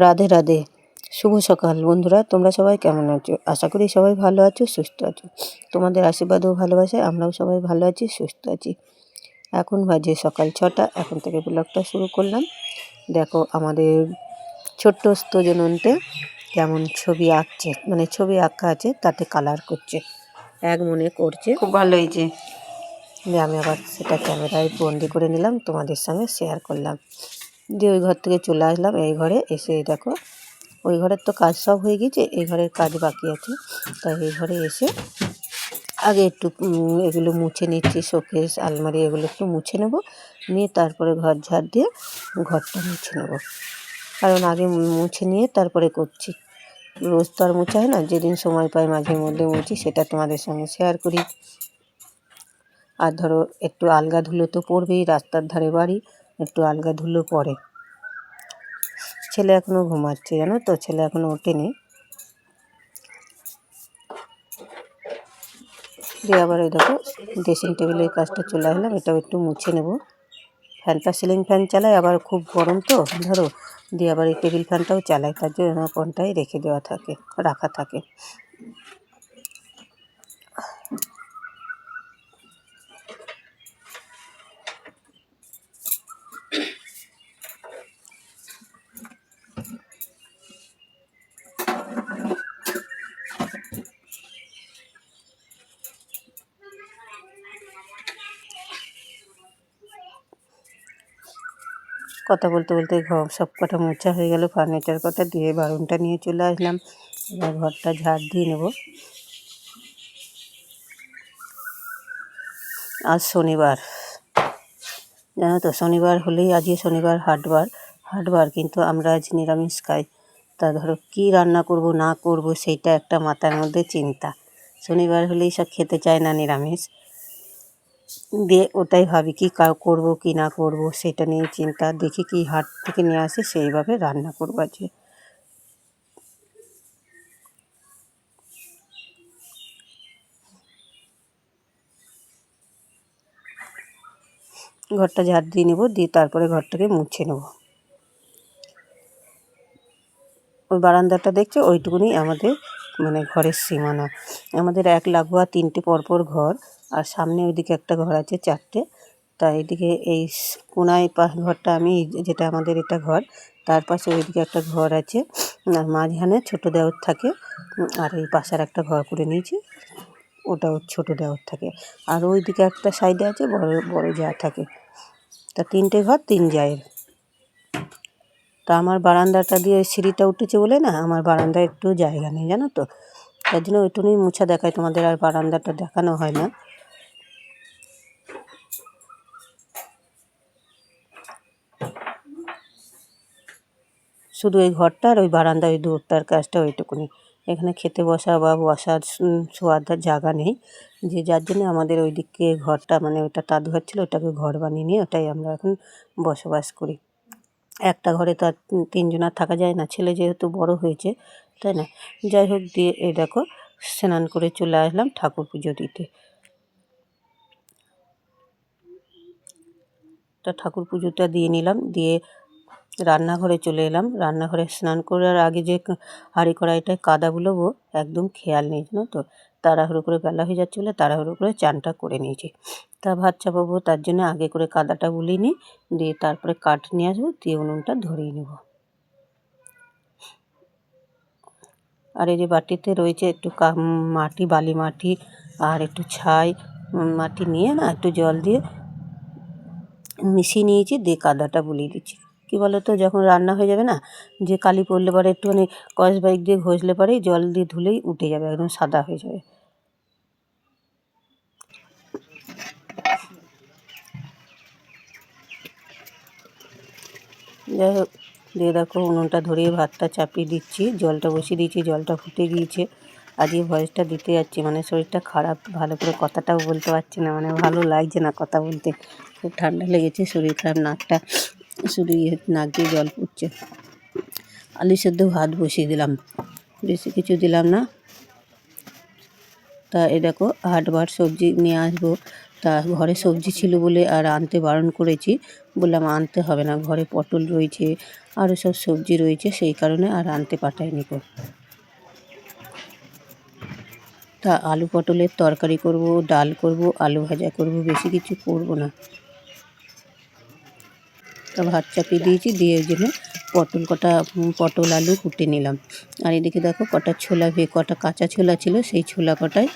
রাধে রাধে। শুভ সকাল বন্ধুরা, তোমরা সবাই কেমন আছো? আশা করি সবাই ভালো আছো, সুস্থ আছো। তোমাদের আশীর্বাদ ও ভালোবাসায় আমরাও সবাই ভালো আছি, সুস্থ আছি। এখন বাজে সকাল 6টা। এখন থেকে ব্লগটা শুরু করলাম। দেখো আমাদের ছোট্ট স্তজনন্তে কেমন ছবি আঁকছে, মানে ছবি আঁকা আছে, তাতে কালার করছে, এক মনে করছে। খুব ভালো হয়েছে। আমি আবার সেটা ক্যামেরায় বন্দি করে নিলাম, তোমাদের সঙ্গে শেয়ার করলাম। দিয়ে ওই ঘর থেকে চলে আসলাম এই ঘরে। এসে দেখো ওই ঘরের তো কাজ সব হয়ে গেছে, এই ঘরের কাজ বাকি আছে। তাই এই ঘরে এসে আগে একটু এগুলো মুছে নিচ্ছি, শোকেস আলমারি এগুলো একটু মুছে নেব, নিয়ে তারপরে ঘর ঝাড় দিয়ে ঘরটা মুছে নেব। কারণ আগে মুছে নিয়ে তারপরে করছি, রোজ তো আর মোছা হয় না। যেদিন সময় পাই মাঝে মধ্যে মুছি, সেটা তোমাদের সঙ্গে শেয়ার করি। আর ধরো একটু আলগা ধুলো তো পড়বেই, রাস্তার ধারে বাড়ি, একটু আলগা ধুলো পড়ে। ছেলে এখনও ঘুমাচ্ছে, জানো তো, ছেলে এখনও ওঠেনি। দিয়ে আবার ওই দেখো ড্রেসিং টেবিলের কাজটা চলে আসলাম, এটাও একটু মুছে নেব। ফ্যানটা সিলিং ফ্যান চালাই, আবার খুব গরম তো ধরো, দিয়ে আবার এই টেবিল ফ্যানটাও চালাই, তার জন্য কোনটাই রেখে দেওয়া থাকে, রাখা থাকে। কথা বলতে বলতে ঘর সব কটা মোছা হয়ে গেল, ফার্নিচার কটা দিয়ে বারুনটা নিয়ে চলে আসলাম। এবার ঘরটা ঝাড় দিয়ে নেব। আজ শনিবার, জানো তো, শনিবার হলেই আজকে শনিবার হাটবার, কিন্তু আমরা আজ নিরামিষ খাই। তা ধরো কী রান্না করব না করব সেইটা একটা মাথার মধ্যে চিন্তা। শনিবার হলেই সব খেতে চায় না নিরামিষ, দিয়ে ওটাই ভাবি কি করব কি না করব, সেটা নিয়ে চিন্তা। দেখি কি হাট থেকে নিয়ে আসে, সেইভাবে রান্না করবো আজকে। ঘরটা ঝাড় দিয়ে নেব, দিয়ে তারপরে ঘরটাকে মুছে নেব। ওই বারান্দাটা দেখছো, ওইটুকুনি আমাদের মানে ঘরের সীমানা। আমাদের এক লাগোয়া 3টে পরপর ঘর, আর সামনে ওইদিকে একটা ঘর আছে 4টে। তাই এদিকে এই কোনায় ঘরটা আমি, যেটা আমাদের এটা ঘর, তার পাশে ওইদিকে একটা ঘর আছে, আর মাঝখানে ছোটো দেওর থাকে। আর এই পাশের একটা ঘর করে নিয়েছি, ওটাও ছোটো দেওর থাকে। আর ওইদিকে একটা সাইডে আছে বড় বড় যা থাকে। তা 3টে ঘর 3 জায়ের। তা আমার বারান্দাটা দিয়ে সিঁড়িটা উঠেছে বলে না, আমার বারান্দায় একটু জায়গা নেই, জানো তো, তার জন্য ওইটুকুই মুছা দেখায় তোমাদের, আর বারান্দাটা দেখানো হয় না। শুধু এই ঘরটা আর ওই বারান্দা, ওই দূরটার কাজটা ওইটুকুনি। এখানে খেতে বসা বা বসার শোয়ার জায়গা নেই, যে যার জন্য আমাদের ওই দিকে ঘরটা, মানে ওইটা তাঁত ঘর ছিল, ওটাকে ঘর বানিয়ে নিয়ে ওটাই আমরা এখন বসবাস করি। একটা ঘরে তো আর 3 জন আর থাকা যায় না, ছেলে যেহেতু বড় হয়েছে, তাই না। যাই হোক, দিয়ে এই দেখো স্নান করে চলে আসলাম ঠাকুর পুজো দিতে। তা ঠাকুর পুজোটা দিয়ে নিলাম, দিয়ে রান্নাঘরে চলে এলাম। রান্নাঘরে স্নান করার আগে যে হাঁড়ি কড়াইটায় কাদা বুলোবো একদম খেয়াল নেই, জানো তো। তাড়াহুড়ো করে বেলা হয়ে যাচ্ছে বলে তাড়াহুড়ো করে চানটা করে নিয়েছি। তা ভাত চাপাবো, তার জন্য আগে করে কাদাটা বুলিয়ে নিই, দিয়ে তারপরে কাঠ নিয়ে আসবো, দিয়ে উনুনটা ধরিয়ে নেব। আর এই যে বাটিতে রয়েছে একটু মাটি, বালি মাটি আর একটু ছাই মাটি নিয়ে না, একটু জল দিয়ে মিশিয়ে নিয়েছি, দিয়ে কাদাটা বুলিয়ে দিচ্ছি। কী বলো তো, যখন রান্না হয়ে যাবে না, যে কালি পড়লে পরে একটুখানি স্কচ ব্রাইট দিয়ে ঘষলে পরেই, জল দিয়ে ধুলেই উঠে যাবে, একদম সাদা হয়ে যাবে। যাই হোক, দিয়ে দেখো উনুনটা ধরিয়ে ভাতটা চাপিয়ে দিচ্ছি, জলটা বসিয়ে দিয়েছি, জলটা ফুটে গিয়েছে। আজকে ভয়েসটা দিতে যাচ্ছি, মানে শরীরটা খারাপ, ভালো করে কথাটাও বলতে পারছি না, মানে ভালো লাগছে না কথা বলতে, খুব ঠান্ডা লেগেছে, শরীর খারাপ, নাকটা শুধু নাক দিয়ে জল পড়ছে। আলু সেদ্ধ ভাত বসিয়ে দিলাম, বেশি কিছু দিলাম না। তা এই দেখো হাটবার সবজি নিয়ে আসবো, তা ঘরে সবজি ছিল বলে আর আনতে বারণ করেছি, বললাম আনতে হবে না, ঘরে পটল রয়েছে আরও সব সবজি রয়েছে, সেই কারণে আর আনতে পাঠাইনি গো। তা আলু পটলের তরকারি করব, ডাল করব, আলু ভাজা করব, বেশি কিছু করব না। তা ভাত চাপিয়ে দিয়েছি, দিয়ে ওই জন্য পটল আলু কুটে নিলাম। আর এদিকে দেখো কটা কাঁচা ছোলা ছিল, সেই ছোলা কটাই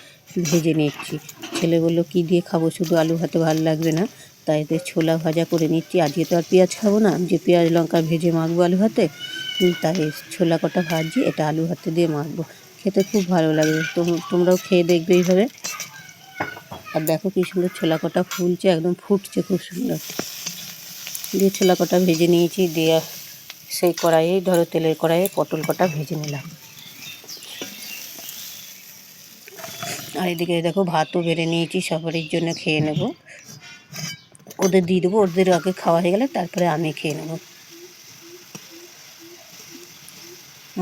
ভেজে নিচ্ছি। ছেলে বললো কী দিয়ে খাবো, শুধু আলু ভাতে ভালো লাগবে না, তাই এতে ছোলা ভাজা করে নিচ্ছি। আজকে তো আর পেঁয়াজ খাবো না, যে পেঁয়াজ লঙ্কা ভেজে মাখবো আলু ভাতে, তাই ছোলা কটা ভাজি, এটা আলু ভাতে দিয়ে মাখবো, খেতে খুব ভালো লাগবে। তোমরাও খেয়ে দেখবে এইভাবে। আর দেখো কী সুন্দর ছোলা কটা ফুলছে, একদম ফুটছে খুব সুন্দর। দিয়ে ছোলা কটা ভেজে নিয়েছি, দিয়ে সেই কড়াইয়েই ধরো তেলের কড়াইয়ে পটল কটা ভেজে নিলাম। আর এদিকে দেখো ভাতও বেড়ে নিয়েছি, সবারই জন্য খেয়ে নেব, ওদের দিয়ে দেবো, ওদের আগে খাওয়া হয়ে গেলে তারপরে আমি খেয়ে নেব।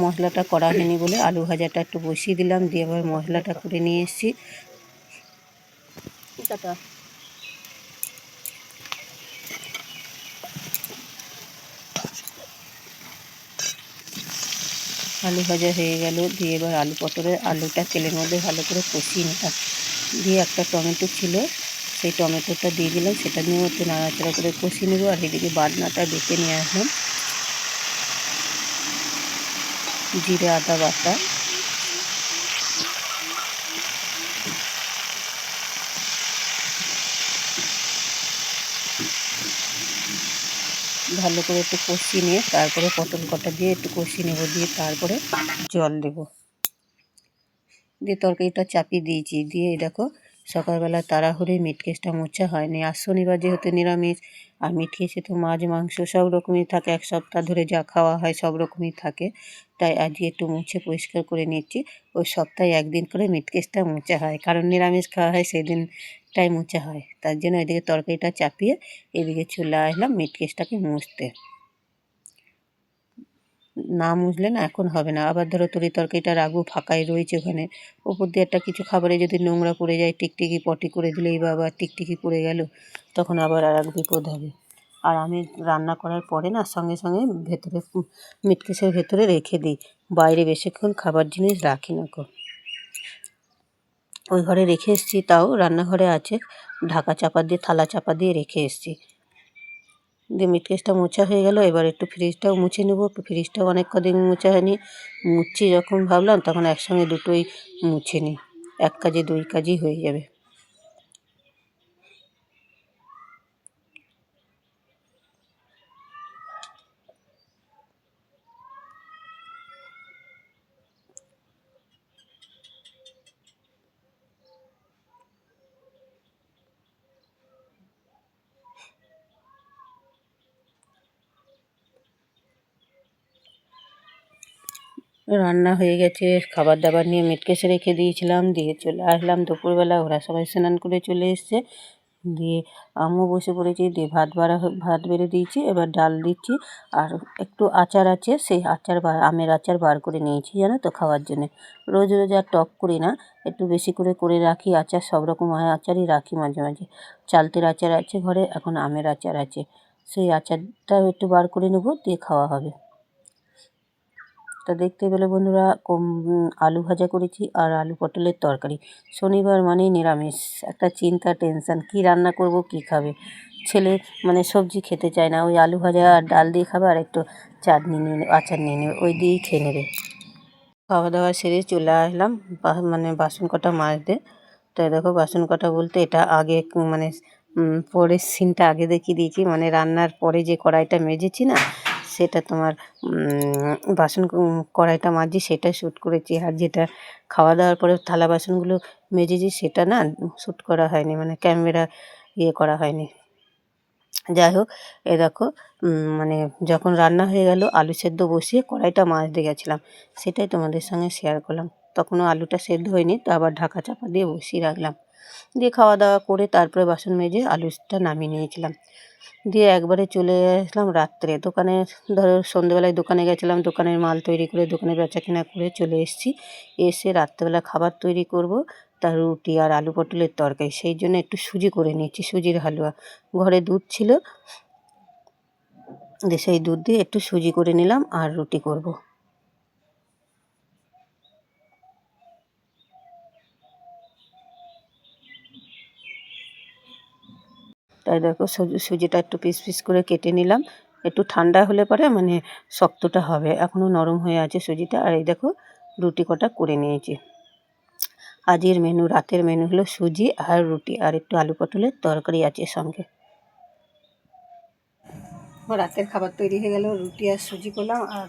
মশলাটা করা হয়নি বলে আলু ভাজাটা একটু বসিয়ে দিলাম, দিয়ে আবার মশলাটা করে নিয়ে এসেছি। আলু ভাজা হয়ে গেল, দিয়ে এবার আলুটা তেলের মধ্যে ভালো করে কষিয়ে নিলাম। দিয়ে একটা টমেটো ছিল, সেই টমেটোটা দিয়ে দিলাম, সেটা নিয়েও একটু নাড়াচাড়া করে কষিয়ে নেবো। আর এদিকে বাটনাটা বেটে নিয়ে আসলাম, জিরে আদা বাটা, ভালো করে একটু কষিয়ে নিয়ে তারপরে পটল কটা দিয়ে একটু কষিয়ে নেবো, দিয়ে তারপরে জল দেবো। দিয়ে তরকারিটা চাপিয়ে দিয়েছি। দিয়ে দেখো সকালবেলা তাড়াহুড়োয় মিট কেসটা মোছা হয়নি, আর শনিবার যেহেতু নিরামিষ, আর মিট কেসে তো মাছ মাংস সব রকমই থাকে, এক সপ্তাহ ধরে যা খাওয়া হয় সব রকমই থাকে, তাই আজকে একটু মুছে পরিষ্কার করে নিচ্ছি। ওই সপ্তাহে একদিন করে মিট কেসটা মোছা হয়, কারণ নিরামিষ খাওয়া হয় সেদিনটাই মোছা হয়, তার জন্য এদিকে তরকারিটা চাপিয়ে এদিকে চলে আসলাম মিট কেসটাকে মুছতে। না মুছলে না এখন হবে না, আবার ধরো তরকারিটা রাখবো ফাঁকাই রয়েছে ওখানে, ওপর দিয়ে একটা কিছু খাবারে যদি নোংরা পড়ে যায়, টিকটিকি পটি করে দিলেই বা আবার টিকটিকি পড়ে গেল, তখন আবার আর এক বিপদ হবে। আর আমি রান্না করার পরে না সঙ্গে সঙ্গে ভেতরে মিটকেসের ভেতরে রেখে দিই, বাইরে বেশিক্ষণ খাবার জিনিস রাখি না গো। ওই ঘরে রেখে এসেছি, তাও রান্নাঘরে আছে, থালা চাপা দিয়ে রেখে এসেছি। দিয়ে মিট কেসটা মোছা হয়ে গেল, এবার একটু ফ্রিজটাও মুছে নেব, ফ্রিজটাও অনেক কদিন মোছা হয়নি, মুছছি যখন ভাবলাম তখন একসঙ্গে দুটোই মুছে নিই, এক কাজে দুই কাজই হয়ে যাবে। রান্না হয়ে গেছে, খাবার দাবার নিয়ে মিটকেসে রেখে দিয়েছিলাম, দিয়ে চলে আসলাম দুপুরবেলা, ওরা সবাই স্নান করে চলে এসছে, দিয়ে আমিও বসে পড়েছি, দিয়ে ভাত বেড়ে দিয়েছি, এবার ডাল দিচ্ছি, আর একটু আচার আছে, সেই আমের আচার বার করে নিয়েছি জানো তো খাওয়ার জন্যে। রোজ রোজ আর টক করি না, একটু বেশি করে করে রাখি আচার, সব রকম আচারই রাখি মাঝে মাঝে। চালতের আচার আছে ঘরে, এখন আমের আচার আছে, সেই আচারটাও একটু বার করে নেবো, দিয়ে খাওয়া হবে। তা দেখতে পেলে বন্ধুরা, আলু ভাজা করেছি আর আলু পটলের তরকারি। শনিবার মানেই নিরামিষ, একটা চিন্তা টেনশান, কী রান্না করব, কী খাবে ছেলে, মানে সবজি খেতে চায় না, ওই আলু ভাজা আর ডাল দিয়ে খাবে, আর একটু চাটনি নিয়ে আচার নিয়ে নেবে, ওই দিয়েই খেয়ে নেবে। খাওয়া দাওয়া সেরে চলে আসলাম বাসন কটা মাজতে। তো দেখো বাসন কটা বলতে এটা আগে মানে পরের সিনটা আগে দেখিয়ে দিয়েছি, মানে রান্নার পরে যে কড়াইটা মেজেছি না, সেটা তোমার কড়াইটা মাজছি সেটা শ্যুট করেছি, আর যেটা খাওয়া দাওয়ার পরে থালা বাসনগুলো মেজেছি সেটা না শ্যুট করা হয়নি, মানে ক্যামেরা করা হয়নি। যাই হোক, এ দেখো মানে যখন রান্না হয়ে গেল, আলু সেদ্ধ বসিয়ে কড়াইটা মাজতে গেছিলাম, সেটাই তোমাদের সঙ্গে শেয়ার করলাম। তখনও আলুটা সেদ্ধ হয়নি, তো আবার ঢাকা চাপা দিয়ে বসিয়ে রাখলাম। দিয়ে খাওয়া দাওয়া করে তারপরে বাসন মেজে আলুটা নামিয়ে নিয়েছিলাম। দিয়ে একবারে চলে আসলাম রাত্রে দোকানে, ধরো সন্ধেবেলায় দোকানে গেছিলাম, দোকানের মাল তৈরি করে দোকানে বেচাকেনা করে চলে এসেছি। এসে রাত্রেবেলা খাবার তৈরি করব, তার রুটি আর আলু পটলের তরকারি, সেই জন্য একটু সুজি করে নিয়েছি, সুজির হালুয়া। ঘরে দুধ ছিল, সেই দুধ দিয়ে একটু সুজি করে নিলাম আর রুটি করব। তাই দেখো সুজিটা একটু পিস পিস করে কেটে নিলাম। একটু ঠান্ডা হলে পরে মানে শক্তটা হবে, এখনও নরম হয়ে আছে সুজিটা। আর এই দেখো রুটি কটা করে নিয়েছি। আজকের মেনু, রাতের মেনু হলো সুজি আর রুটি আর একটু আলু পটলের তরকারি আছে সঙ্গে। রাতের খাবার তৈরি হয়ে গেল, রুটি আর সুজি করলাম, আর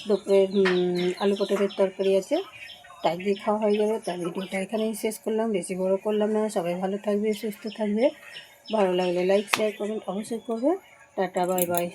দুপুরে আলু পটলের তরকারি আছে, তাই দিয়ে খাওয়া হয়ে যাবে। তাই ভিডিওটা এখানেই শেষ করলাম, বেশি বড় করলাম না। সবাই ভালো থাকবে, সুস্থ থাকবে। ভালো লাগলে লাইক শেয়ার কমেন্ট অবশ্যই করবে। Tata, bye bye.